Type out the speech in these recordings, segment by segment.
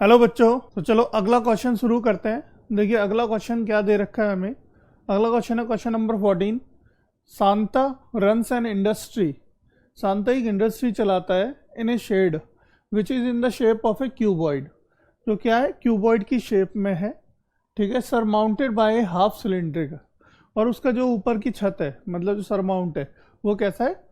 Hello बच्चों, तो चलो अगला क्वेश्चन शुरू करते हैं। देखिए अगला क्वेश्चन क्या दे रखा है हमें। अगला क्वेश्चन है question number 14। Santa runs an industry. Santa एक इंडस्ट्री चलाता है in a shed which is in the shape of a cuboid. जो क्या है, क्यूबॉइड की शेप में है, ठीक है, सरमाउंटेड बाय ए हाफ सिलेंड्रिक। और उसका जो ऊपर की छत है, मतलब जो सरमाउंट है, वो कैसा है,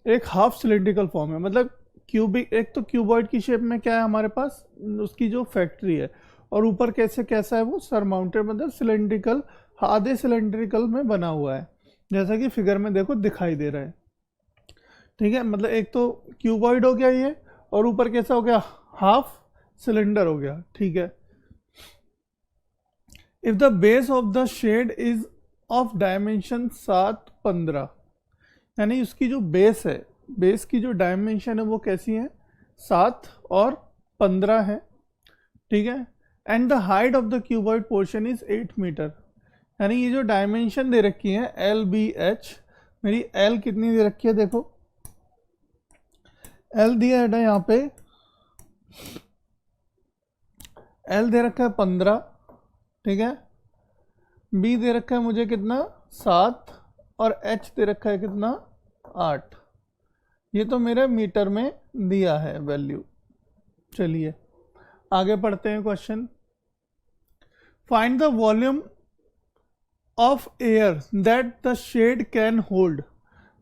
एक हाफ सिलेंड्रिकल फॉर्म है। मतलब क्यूबिक, एक तो क्यूबॉइड की शेप में क्या है हमारे पास, उसकी जो फैक्ट्री है, और ऊपर कैसे कैसा है वो सरमाउंटेड, मतलब सिलेंड्रिकल, आधे सिलेंड्रिकल में बना हुआ है, जैसा कि फिगर में देखो दिखाई दे रहा है। ठीक है, मतलब एक तो क्यूबॉइड हो गया ये, और ऊपर कैसा हो गया, हाफ सिलेंडर हो गया। ठीक है, if the base of the shed is of dimension 7-15, यानी उसकी जो बेस है, बेस की जो डायमेंशन है वो कैसी है, 7 और 15 है। ठीक है, and the height of the cuboid portion is 8 metre. यानी ये जो डायमेंशन दे रखी है एल बी एच, मेरी एल कितनी दे रखी है, देखो एल दिया है ना यहाँ पे, एल दे रखा है 15, ठीक है, बी दे रखा है मुझे कितना 7, और एच दे रखा है कितना 8। ये तो मेरे मीटर में दिया है वैल्यू। चलिए आगे पढ़ते हैं question. Find the volume of air that the shed can hold.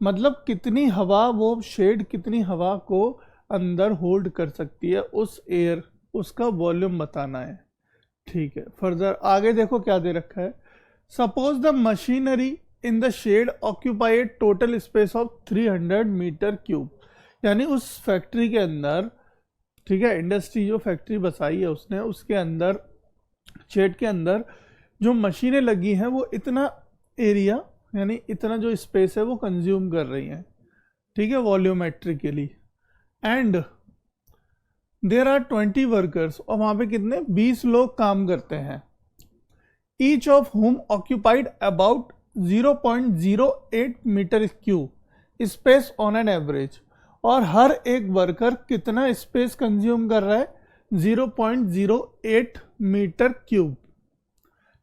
मतलब कितनी हवा, वो शेड कितनी हवा को अंदर होल्ड कर सकती है, उस एयर, उसका वॉल्यूम बताना है। ठीक है, फर्दर आगे देखो क्या दे रखा है। Suppose the machinery in the shed occupy a total space of 300 metre cube. यानी उस फैक्ट्री के अंदर, ठीक है, इंडस्ट्री जो फैक्ट्री बसाई है उसने, उसके अंदर, शेड के अंदर जो मशीनें लगी हैं वो इतना एरिया, यानी इतना जो स्पेस है वो कंज्यूम कर रही हैं। ठीक है, volumetrically. And there are 20 workers, और वहां पे कितने 20 लोग काम करते हैं। Each of whom occupied about 0.08 metre cube space on an average. और हर एक वर्कर कितना स्पेस कंज्यूम कर रहा है, 0.08 मीटर क्यूब।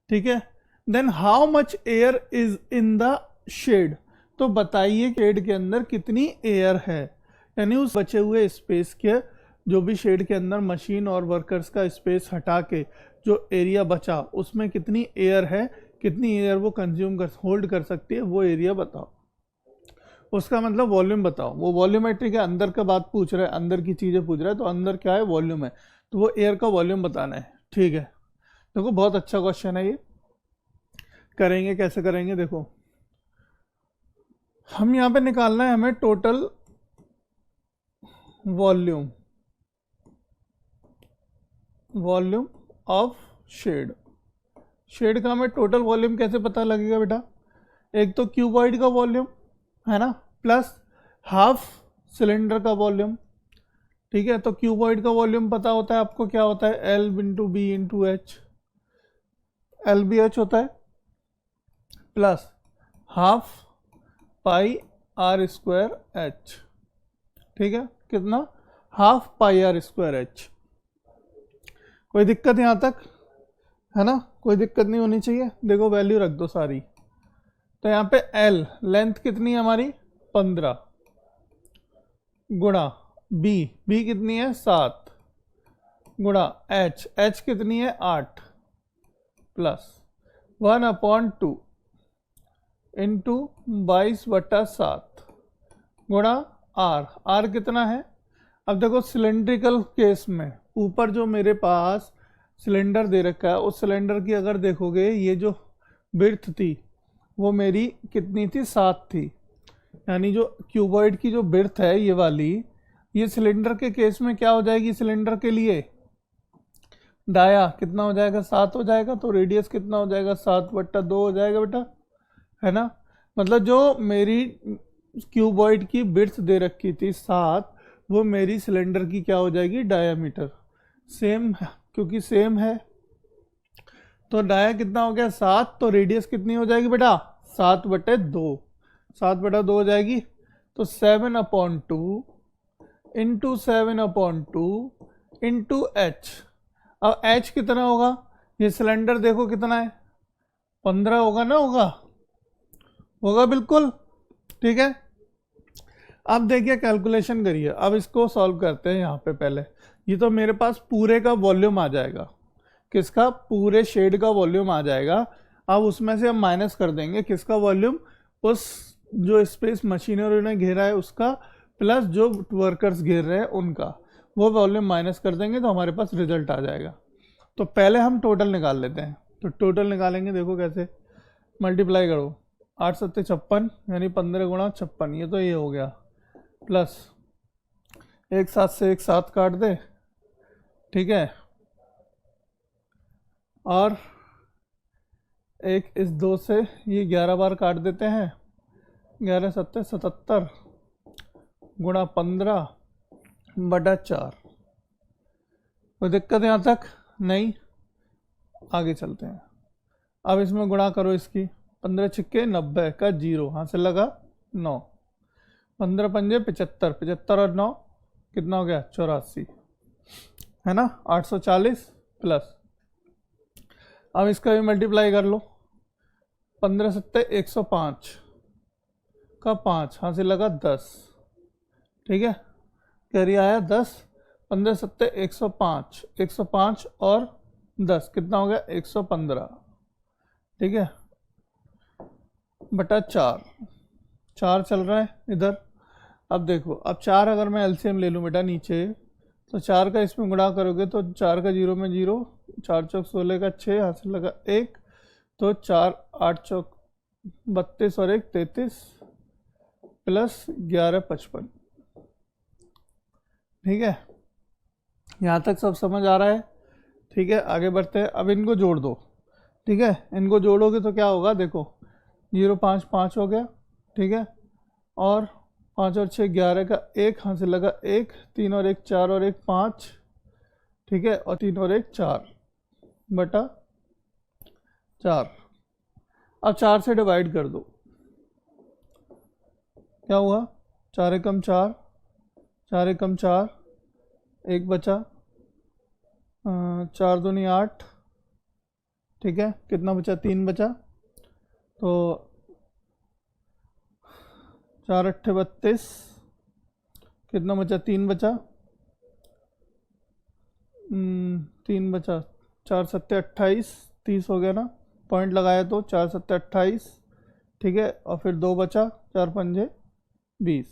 ठीक है, then how much air is in the shed. तो बताइए शेड के अंदर कितनी एयर है, यानी उस बचे हुए स्पेस के, जो भी शेड के अंदर मशीन और वर्कर्स का स्पेस हटा के जो एरिया बचा, उसमें कितनी एयर है, कितनी एयर वो कंज्यूम कर, होल्ड कर सकती है, वो एरिया बताओ। उसका मतलब वॉल्यूम बताओ। वो वॉल्यूमेट्री के अंदर का बात पूछ रहा है, अंदर की चीजें पूछ रहा है, तो अंदर क्या है, वॉल्यूम है, तो वो एयर का वॉल्यूम बताना है। ठीक है, देखो बहुत अच्छा क्वेश्चन है ये। करेंगे कैसे करेंगे, देखो हम यहाँ पे निकालना है हमें total volume, volume of shed. Shed का हमें टोटल वॉल्यूम कैसे पता लगेगा बेटा, एक तो क्यूबॉइड का वॉल्यूम है ना, प्लस हाफ सिलेंडर का वॉल्यूम। ठीक है, तो क्यूबॉइड का वॉल्यूम पता होता है आपको, क्या होता है, L into B into H, L B H होता है, plus half pi r square h. ठीक है, कितना, half pi r square h. कोई दिक्कत यहाँ तक है ना, कोई दिक्कत नहीं होनी चाहिए। देखो वैल्यू रख दो सारी। तो यहाँ पे एल लेंथ कितनी है हमारी 15, गुणा बी, बी कितनी है 7, गुणा एच, एच कितनी है 8, प्लस 1/2 इंटू 22/7 गुणा आर, आर कितना है। अब देखो सिलेंड्रिकल केस में ऊपर जो मेरे पास सिलेंडर दे रखा है, उस सिलेंडर की अगर देखोगे, ये जो बिर्थ थी वो मेरी कितनी थी, 7 थी। यानी जो क्यूबॉइड की जो बिर्थ है ये वाली, ये सिलेंडर के केस में क्या हो जाएगी, सिलेंडर के लिए डाया कितना हो जाएगा, 7 हो जाएगा। तो रेडियस कितना हो जाएगा, 7/2 हो जाएगा बेटा, है ना। मतलब जो मेरी क्यूबॉइड की बिर्थ दे रखी थी 7, वो मेरी सिलेंडर की क्या हो जाएगी, डायामीटर। सेम, क्योंकि सेम है, तो डाया कितना हो गया 7, तो रेडियस कितनी हो जाएगी बेटा, 7/2, 7/2 हो जाएगी। तो 7/2 इंटू 7/2 इंटू एच। अब H कितना होगा, ये सिलेंडर देखो कितना है, 15 होगा ना, होगा बिल्कुल, ठीक है। अब देखिए कैलकुलेशन करिए, अब इसको सॉल्व करते हैं। यहाँ पे पहले ये तो मेरे पास पूरे का वॉल्यूम आ जाएगा, किसका, पूरे शेड का वॉल्यूम आ जाएगा। अब उसमें से हम माइनस कर देंगे किसका वॉल्यूम, उस जो स्पेस मशीनरी ने घेरा है उसका, प्लस जो वर्कर्स घेर रहे हैं उनका, वो वॉल्यूम माइनस कर देंगे तो हमारे पास रिजल्ट आ जाएगा। तो पहले हम टोटल निकाल लेते हैं। तो टोटल निकालेंगे, देखो कैसे, मल्टीप्लाई करो, 8 सत्ते 56 यानी 15 गुणा 56, ये तो ये हो गया, प्लस एक 7 से एक 7 काट दे, ठीक है, और एक इस 2 से ये 11 बार काट देते हैं, 11 सत्ते 77 गुणा 15 बटा 4। कोई दिक्कत यहाँ तक नहीं, आगे चलते हैं। अब इसमें गुणा करो इसकी, 15 छिक्के 90 का 0 यहाँ से लगा 9, 15 पंजे 75, 75 और 9 कितना हो गया, 84, है ना, 840 प्लस। अब इसका भी मल्टीप्लाई कर लो, 15 सत्ते 105 का 5 यहाँ से लगा 10, ठीक है, कैरी आया 10, 15 सत्ते 105, 105 और 10 कितना हो गया, 115, ठीक है, बटा 4, 4 चल रहा है इधर। अब देखो, अब 4 अगर मैं एलसीएम ले लूँ बेटा नीचे, तो 4 का इसमें गुणा करोगे तो 4 का 0 में 0, 4 चौक 16 का 6, यहाँ से लगा 1, तो 4 8 चौक 32 और 1 33 प्लस 11 55, ठीक है, यहाँ तक सब समझ आ रहा है, ठीक है। आगे बढ़ते हैं, अब इनको जोड़ दो, ठीक है, इनको जोड़ोगे तो क्या होगा, देखो 0 5 5 हो गया, ठीक है, और 5 और 6 11 का 1 यहाँ से लगा 1, 3 और 1 4 और 1 5, ठीक है, और 3 और 1 4 बटा 4। अब 4 से डिवाइड कर दो, क्या हुआ, 4 एकम 4, 4 एकम 4, 1 बचा, 4 दूनी 8, ठीक है, कितना बचा, 3 बचा, तो 4 अट्ठे 32, कितना बचा, 3 बचा, 3 बचा, 4 सत्ते 28, 30 हो गया ना, पॉइंट लगाया तो 4 सत्ते 28, ठीक है, और फिर 2 बचा, 4 पंजे 20,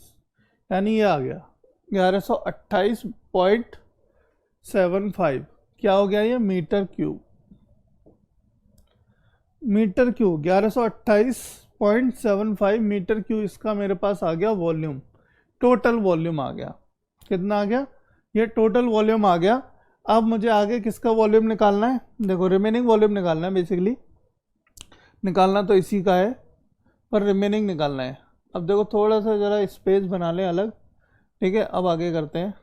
यानी ये आ गया 1128.75, क्या हो गया ये, metre cube, metre cube 1128.75 metre cube, इसका मेरे पास आ गया वॉल्यूम, टोटल वॉल्यूम आ गया, कितना आ गया, ये टोटल वॉल्यूम आ गया। अब मुझे आगे किसका वॉल्यूम निकालना है, देखो रिमेनिंग वॉल्यूम निकालना है, बेसिकली निकालना तो इसी का है, पर रिमेनिंग निकालना है। अब देखो थोड़ा सा ज़रा स्पेस बना लें अलग, ठीक है, अब आगे करते हैं।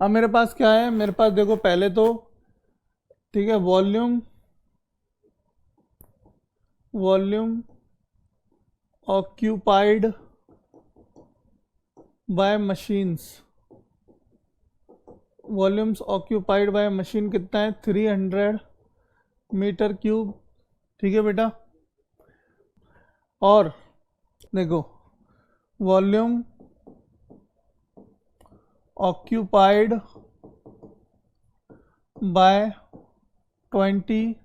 अब मेरे पास क्या है, मेरे पास देखो पहले तो, ठीक है, volume occupied by machines, volumes occupied by machine कितना है, 300 मीटर क्यूब, ठीक है बेटा। और देखो वॉल्यूम ऑक्यूपाइड बाय 20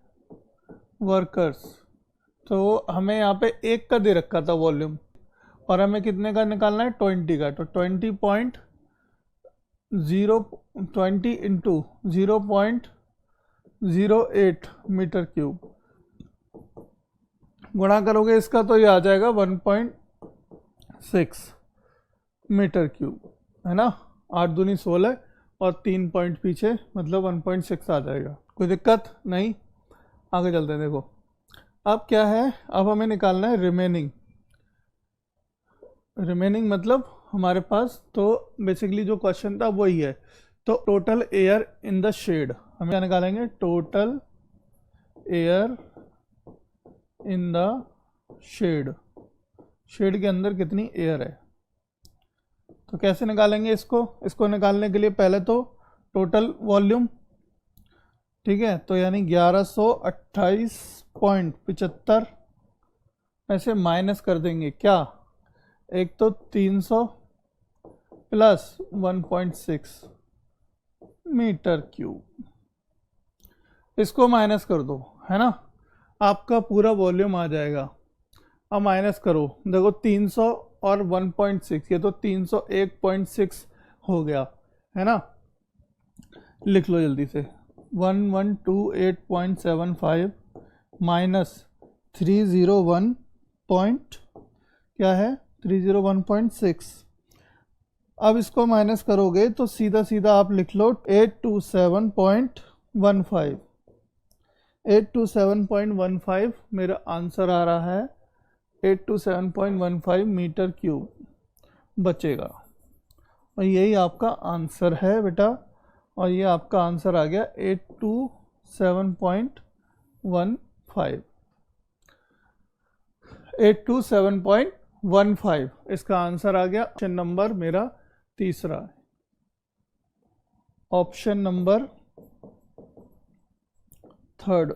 वर्कर्स, तो हमें यहाँ पे 1 का दे रखा था वॉल्यूम, और हमें कितने का निकालना है, 20 का, तो 20 इंटू 0.08 मीटर क्यूब, गुणा करोगे इसका तो ये आ जाएगा 1.6 मीटर क्यूब, है ना, 8 दूनी 16 और 3 पॉइंट पीछे, मतलब 1.6 आ जाएगा, कोई दिक्कत नहीं। आगे चलते हैं, देखो अब क्या है, अब हमें निकालना है रिमेनिंग, रिमेनिंग मतलब हमारे पास तो बेसिकली जो क्वेश्चन था वही है, तो total air in the shed, हम क्या निकालेंगे, total air in the shed, shed के अंदर कितनी एयर है। तो कैसे निकालेंगे इसको, इसको निकालने के लिए पहले तो टोटल वॉल्यूम, ठीक है, तो यानी 1128.75 ऐसे माइनस कर देंगे क्या, एक तो 300 प्लस 1.6 मीटर क्यूब, इसको माइनस कर दो, है ना, आपका पूरा वॉल्यूम आ जाएगा। अब माइनस करो, देखो 300 और 1.6, ये तो 301.6 हो गया, है ना, लिख लो जल्दी से, 1128.75 माइनस 301 पॉइंट क्या है 301.6। अब इसको माइनस करोगे तो सीधा सीधा आप लिख लो 827.15, 827.15 मेरा आंसर आ रहा है, 827.15 मीटर क्यूब बचेगा, और यही आपका आंसर है बेटा, और ये आपका आंसर आ गया 827.15, 827.15 इसका आंसर आ गया। ऑप्शन नंबर मेरा तीसरा है, ऑप्शन नंबर थर्ड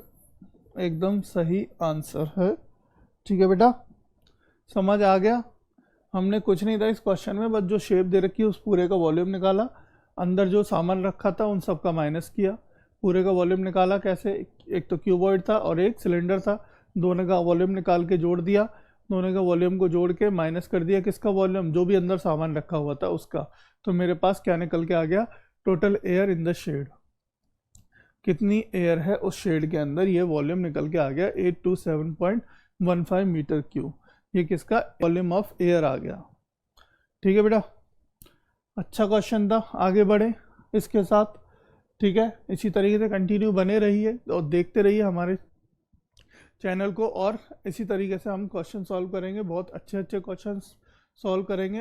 एकदम सही आंसर है। ठीक है बेटा, समझ आ गया। हमने कुछ नहीं था इस क्वेश्चन में, बस जो शेप दे रखी है उस पूरे का वॉल्यूम निकाला, अंदर जो सामान रखा था उन सब का माइनस किया, पूरे का वॉल्यूम निकाला कैसे, एक तो क्यूबॉइड था और एक सिलेंडर था, दोनों का वॉल्यूम निकाल के जोड़ दिया, दोनों का वॉल्यूम को जोड़ के माइनस कर दिया किसका वॉल्यूम, जो भी अंदर सामान रखा हुआ था उसका, तो मेरे पास क्या निकल के आ गया, total air in the shed, कितनी एयर है उस शेड के अंदर, ये वॉल्यूम निकल के आ गया 827.15 मीटर क्यूब, ये किसका वॉल्यूम ऑफ एयर आ गया। ठीक है बेटा, अच्छा क्वेश्चन था, आगे बढ़े इसके साथ। ठीक है, इसी तरीके से कंटिन्यू बने रहिए और देखते रहिए हमारे चैनल को, और इसी तरीके से हम क्वेश्चन सॉल्व करेंगे, बहुत अच्छे अच्छे क्वेश्चन सॉल्व करेंगे।